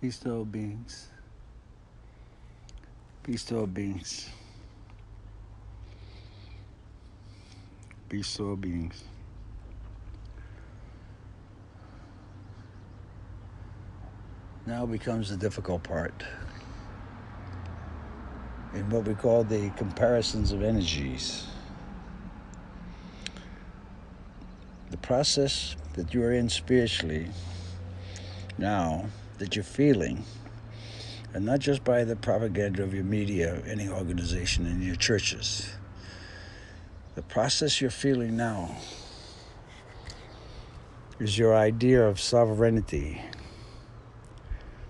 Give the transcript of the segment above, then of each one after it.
Peace to all beings. Peace to all beings. Peace to all beings. Now becomes the difficult part in what we call the comparisons of energies. The process that you are in spiritually now, that you're feeling, and not just by the propaganda of your media, any organization, in your churches. The process you're feeling now is your idea of sovereignty,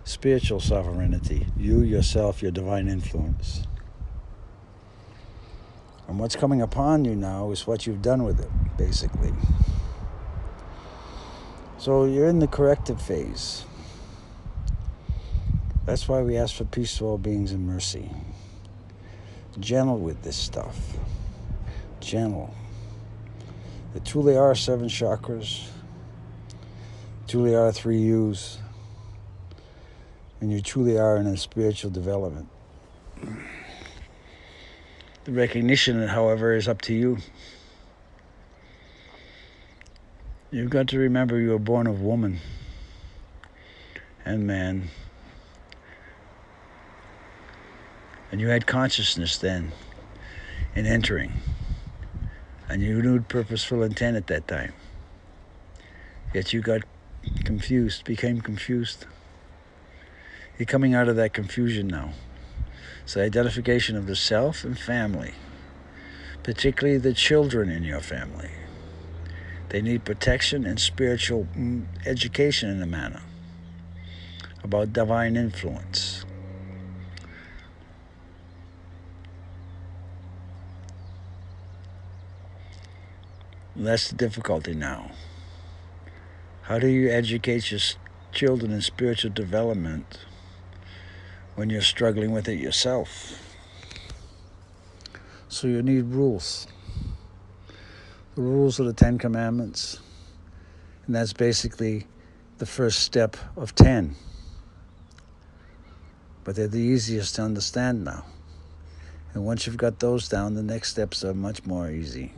spiritual sovereignty, you, yourself, your divine influence. And what's coming upon you now is what you've done with it, basically. So you're in the corrective phase. That's why we ask for peace to all beings and mercy. Gentle with this stuff. Gentle. There truly are 7 chakras. Truly are 3 U's. And you truly are in a spiritual development. The recognition, however, is up to you. You've got to remember you were born of woman and man. And you had consciousness then in entering. And you knew purposeful intent at that time. Yet you got confused, became confused. You're coming out of that confusion now. It's the identification of the self and family, particularly the children in your family. They need protection and spiritual education in a manner about divine influence. That's the difficulty now. How do you educate your children in spiritual development when you're struggling with it yourself? So you need rules. The rules are the 10 Commandments. And that's basically the first step of 10. But they're the easiest to understand now. And once you've got those down, the next steps are much more easy.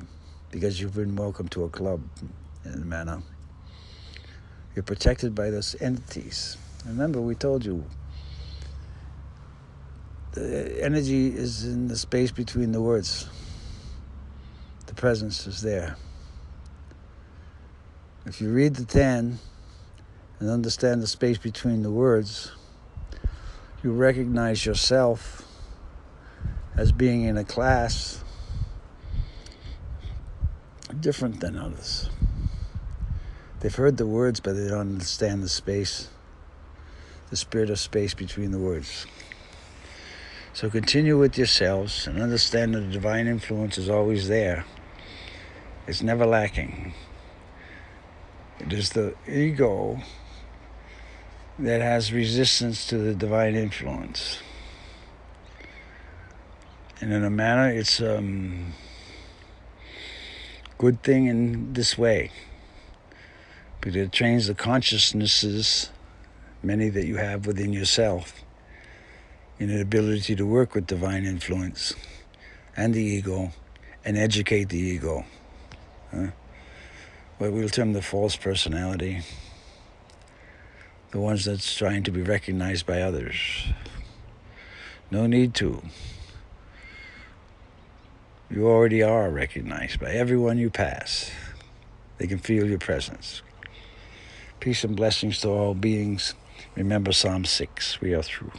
Because you've been welcomed to a club in a manner. You're protected by those entities. Remember, we told you, the energy is in the space between the words. The presence is there. If you read the 10 and understand the space between the words, you recognize yourself as being in a class different than others. They've heard the words, but they don't understand the space, the spirit of space between the words. So continue with yourselves and understand that the divine influence is always there. It's never lacking. It is the ego that has resistance to the divine influence. And in a manner, it's good thing in this way, because it trains the consciousnesses, many that you have within yourself, in an ability to work with divine influence and the ego and educate the ego. What we'll term the false personality, the ones that's trying to be recognized by others. No need to. You already are recognized by everyone you pass. They can feel your presence. Peace and blessings to all beings. Remember Psalm 6. We are through.